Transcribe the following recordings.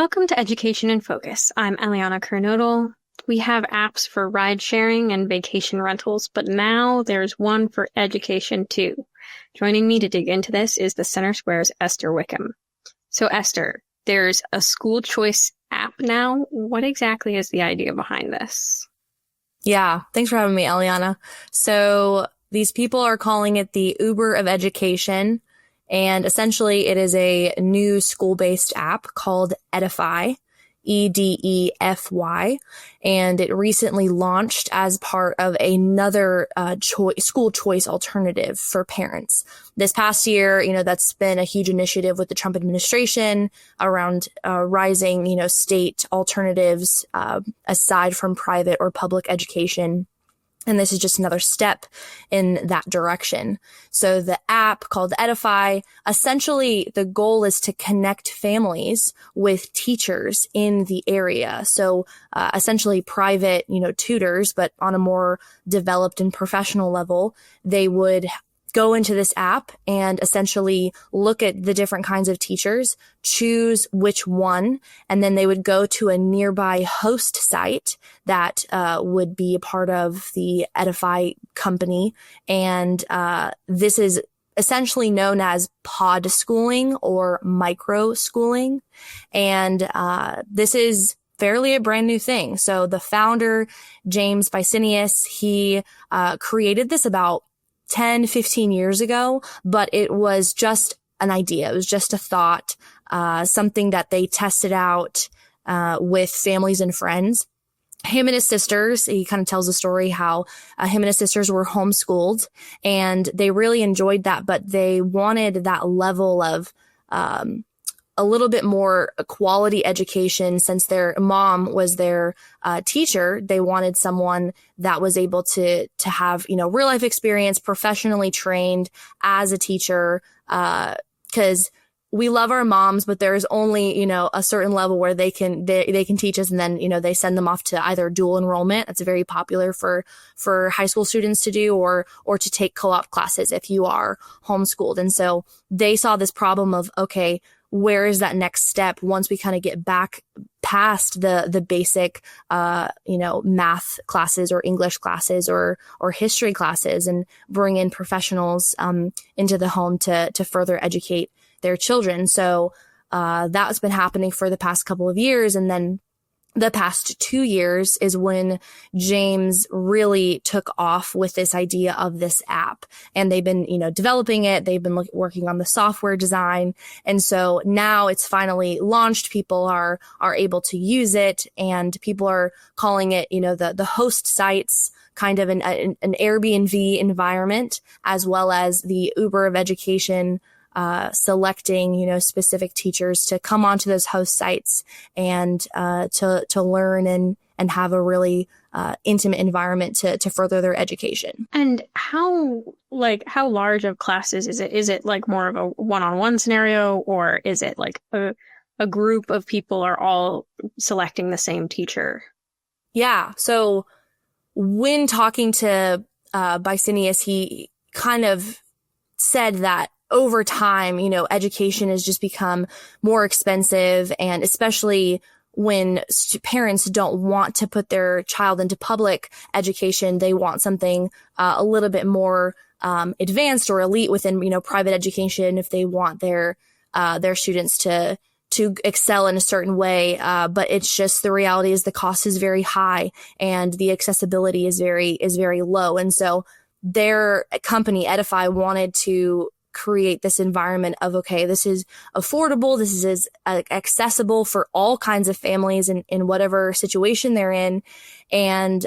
Welcome to Education in Focus. I'm Eliana Kernodle. We have apps for ride sharing and vacation rentals, but now there's one for education too. Joining me to dig into this is the Center Square's Esther Wickham. So Esther, there's a school choice app now. What exactly is the idea behind this? Yeah, thanks for having me, Eliana. So these people are calling it the Uber of education. And essentially, it is a new school-based app called Edefy, Edefy, and it recently launched as part of another school choice alternative for parents. This past year, that's been a huge initiative with the Trump administration around rising, state alternatives aside from private or public education. And this is just another step in that direction. So the app called Edefy, essentially the goal is to connect families with teachers in the area. So essentially private, tutors, but on a more developed and professional level, they would go into this app and essentially look at the different kinds of teachers, choose which one, and then they would go to a nearby host site that would be a part of the Edefy company. And this is essentially known as pod schooling or micro schooling. And this is fairly a brand new thing. So the founder, James Bisenius, he created this about 10, 15 years ago, but it was just an idea. It was just a thought, something that they tested out with families and friends. Him and his sisters, he kind of tells the story how him and his sisters were homeschooled and they really enjoyed that, but they wanted that level of a little bit more quality education. Since their mom was their teacher, they wanted someone that was able to have, real life experience, professionally trained as a teacher. Cause we love our moms, but there's only, a certain level where they can teach us. And then, they send them off to either dual enrollment. That's very popular for high school students to do, or to take co-op classes if you are homeschooled. And so they saw this problem of, okay, where is that next step once we kind of get back past the basic, math classes or English classes or history classes, and bring in professionals into the home to further educate their children. So that's been happening for the past couple of years. And then the past 2 years is when James really took off with this idea of this app, and they've been, developing it. They've been working on the software design. And so now it's finally launched. People are able to use it, and people are calling it, the host sites, kind of an Airbnb environment, as well as the Uber of education, selecting, specific teachers to come onto those host sites and to learn and have a really intimate environment to further their education. And how large of classes is it? Is it like more of a one-on-one scenario, or is it like a group of people are all selecting the same teacher? Yeah. So when talking to Bisenius, he kind of said that over time, education has just become more expensive, and especially when parents don't want to put their child into public education, they want something a little bit more advanced or elite within, private education, if they want their students to excel in a certain way. But it's just, the reality is the cost is very high and the accessibility is very low. And so their company, Edefy, wanted to create this environment of, okay, this is affordable, this is accessible for all kinds of families in whatever situation they're in. And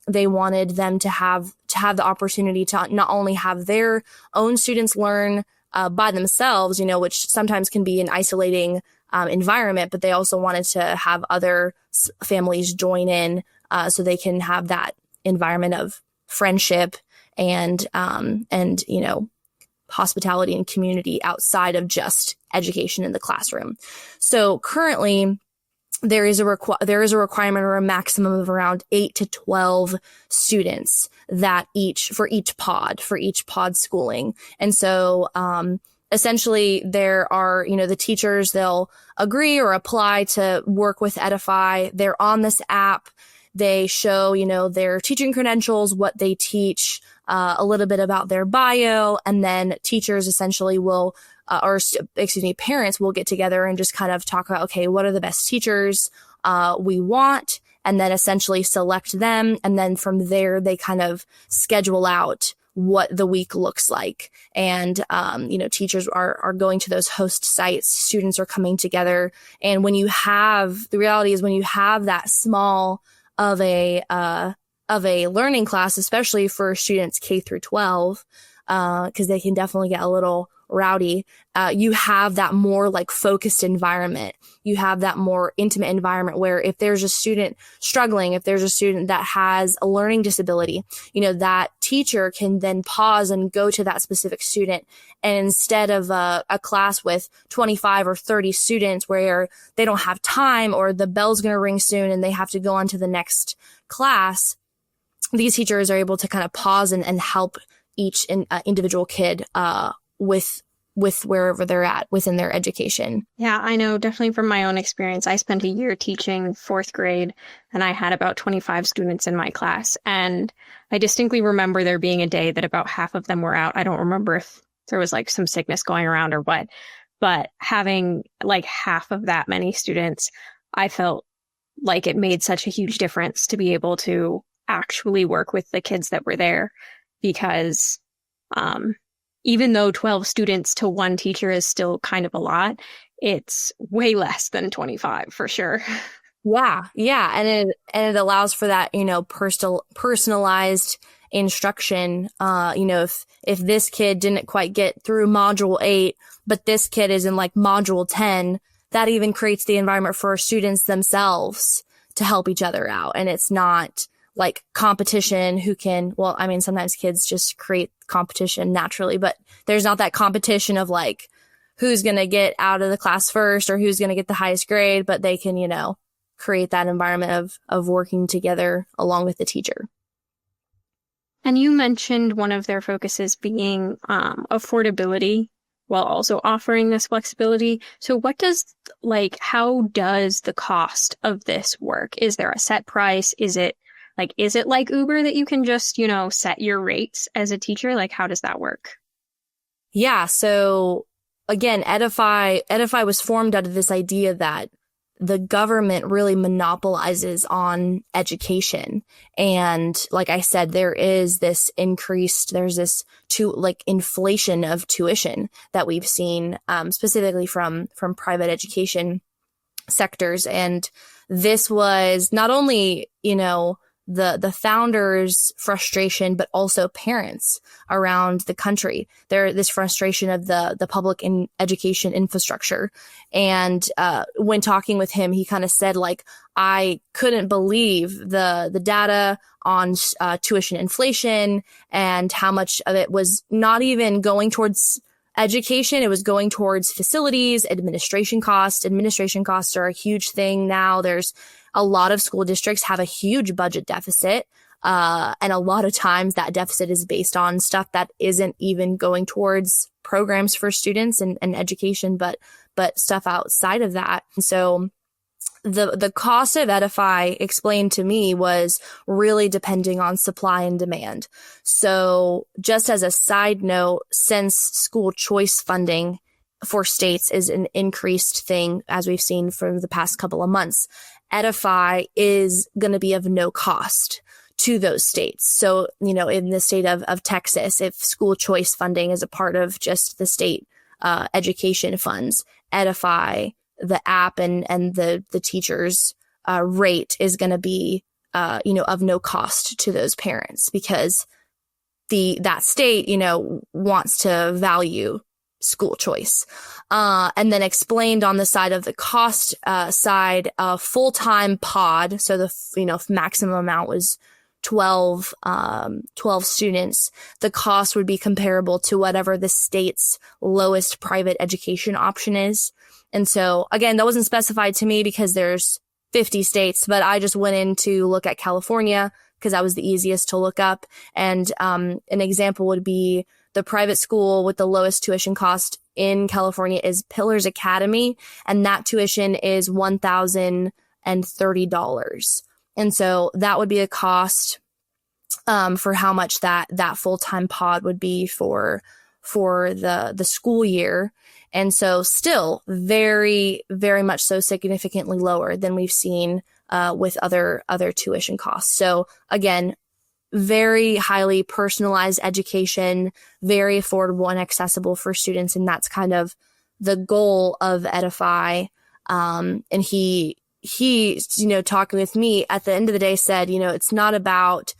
they wanted them to have the opportunity to not only have their own students learn by themselves, which sometimes can be an isolating environment, but they also wanted to have other families join in so they can have that environment of friendship and hospitality and community outside of just education in the classroom. So currently, there is a requirement or a maximum of around 8 to 12 students for each pod schooling. And so essentially there are, the teachers, they'll agree or apply to work with Edefy. They're on this app. They show, their teaching credentials, what they teach, a little bit about their bio, and then teachers essentially will, parents will get together and just kind of talk about, okay, what are the best teachers we want, and then essentially select them. And then from there, they kind of schedule out what the week looks like. And, teachers are going to those host sites, students are coming together. And the reality is when you have that small of a learning class, especially for students K through 12, because they can definitely get a little rowdy, you have that more like focused environment. You have that more intimate environment where if there's a student struggling, if there's a student that has a learning disability, that teacher can then pause and go to that specific student. And instead of a class with 25 or 30 students where they don't have time or the bell's going to ring soon and they have to go on to the next class, these teachers are able to kind of pause and help each individual kid with wherever they're at within their education. Yeah, I know definitely from my own experience. I spent a year teaching fourth grade and I had about 25 students in my class. And I distinctly remember there being a day that about half of them were out. I don't remember if there was like some sickness going around or what, but having like half of that many students, I felt like it made such a huge difference to be able to actually work with the kids that were there, because even though 12 students to one teacher is still kind of a lot, it's way less than 25 for sure. Yeah. And it allows for that, personalized instruction. If this kid didn't quite get through module 8, but this kid is in like module 10, that even creates the environment for students themselves to help each other out. And it's not like competition sometimes kids just create competition naturally, but there's not that competition of like who's going to get out of the class first or who's going to get the highest grade, but they can, create that environment of working together along with the teacher. And you mentioned one of their focuses being affordability while also offering this flexibility. So how does the cost of this work? Is there a set price? Is it like Uber that you can just, set your rates as a teacher? Like, how does that work? Yeah. So again, Edefy was formed out of this idea that the government really monopolizes on education. And like I said, there's this inflation of tuition that we've seen, specifically from private education sectors. And this was not only, the founders' frustration, but also parents around the country. This frustration of the public education infrastructure. And when talking with him, he kind of said, like, I couldn't believe the data on tuition inflation and how much of it was not even going towards education. It was going towards facilities, administration costs. Administration costs are a huge thing now. There's a lot of school districts have a huge budget deficit. And a lot of times that deficit is based on stuff that isn't even going towards programs for students and education, but stuff outside of that. And so the cost of Edefy explained to me was really depending on supply and demand. So just as a side note, since school choice funding for states is an increased thing, as we've seen for the past couple of months, Edefy is going to be of no cost to those states. So, in the state of Texas, if school choice funding is a part of just the state education funds, Edefy, the app and the teachers rate is going to be, of no cost to those parents, because that state, wants to value school choice. And then explained on the side of the cost side, a full-time pod. So the maximum amount was 12 students. The cost would be comparable to whatever the state's lowest private education option is. And so again, that wasn't specified to me because there's 50 states, but I just went in to look at California because that was the easiest to look up. And an example would be the private school with the lowest tuition cost in California is Pillars Academy, and that tuition is $1,030. And so that would be a cost for how much that full-time pod would be for the school year. And so still very, very much so significantly lower than we've seen with other tuition costs. So again, very highly personalized education, very affordable and accessible for students. And that's kind of the goal of Edefy. And he, talking with me at the end of the day said, it's not about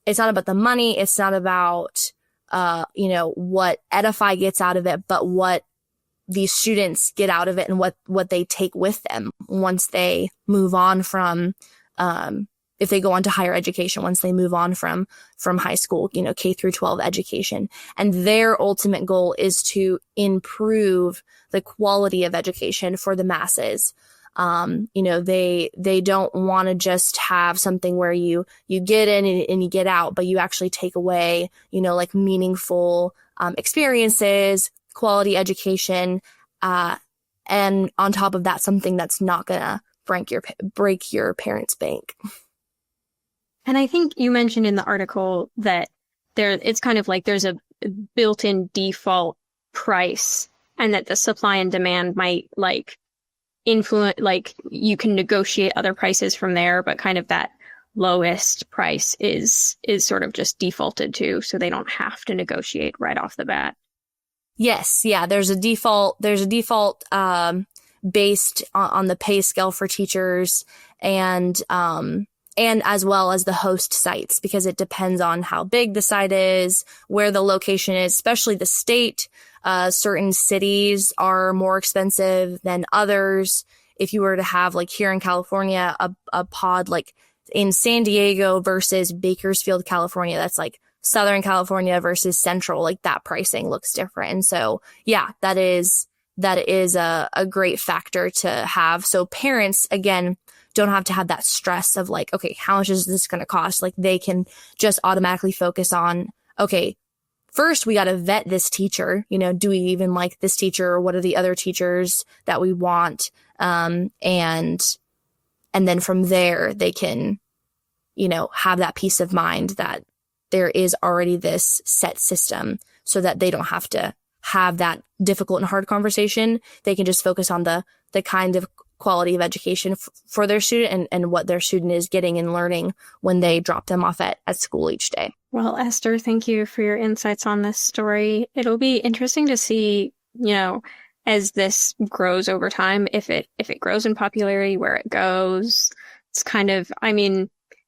the money. It's not about, what Edefy gets out of it, but what these students get out of it and what they take with them once they move on from, if they go on to higher education, once they move on from high school, K through 12 education. And their ultimate goal is to improve the quality of education for the masses. They don't want to just have something where you get in and you get out, but you actually take away, like meaningful experiences, quality education, and on top of that, something that's not gonna break your parents' bank. And I think you mentioned in the article that it's kind of like there's a built-in default price, and that the supply and demand might like influence, like you can negotiate other prices from there, but kind of that lowest price is sort of just defaulted to, so they don't have to negotiate right off the bat. Yes, yeah, there's a default based on the pay scale for teachers, and as well as the host sites, because it depends on how big the site is, where the location is, especially the state. Certain cities are more expensive than others. If you were to have, like here in California, a pod like in San Diego versus Bakersfield, California, that's like Southern California versus Central, like that pricing looks different. And so, yeah, that is a great factor to have. So parents, again, don't have to have that stress of like, okay, how much is this going to cost? Like they can just automatically focus on, okay, first we got to vet this teacher. Do we even like this teacher, or what are the other teachers that we want? And then from there they can, have that peace of mind that there is already this set system, so that they don't have to have that difficult and hard conversation. They can just focus on the kind of quality of education for their student and what their student is getting and learning when they drop them off at school each day. Well, Esther, thank you for your insights on this story. It'll be interesting to see, as this grows over time, if it grows in popularity, where it goes. It's kind of,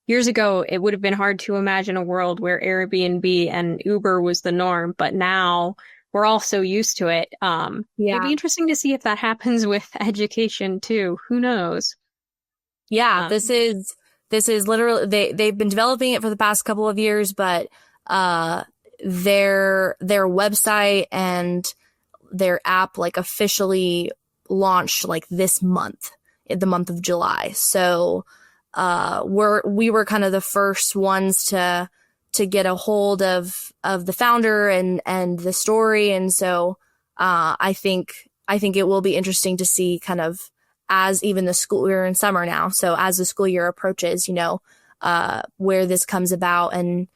years ago, it would have been hard to imagine a world where Airbnb and Uber was the norm, but now we're all so used to it. Yeah. It'd be interesting to see if that happens with education too. Who knows? Yeah, this is literally, they've been developing it for the past couple of years, but their website and their app like officially launched like this month, the month of July. So we were kind of the first ones to get a hold of the founder and the story. And so, I think it will be interesting to see kind of as even the school, we're in summer now. So as the school year approaches, where this comes about, and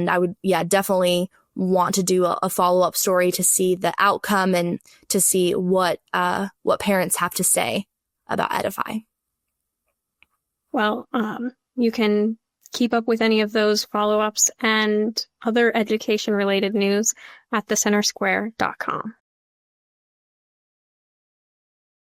I would, definitely want to do a follow-up story to see the outcome and to see what parents have to say about Edefy. Well, you can keep up with any of those follow-ups and other education-related news at thecentersquare.com.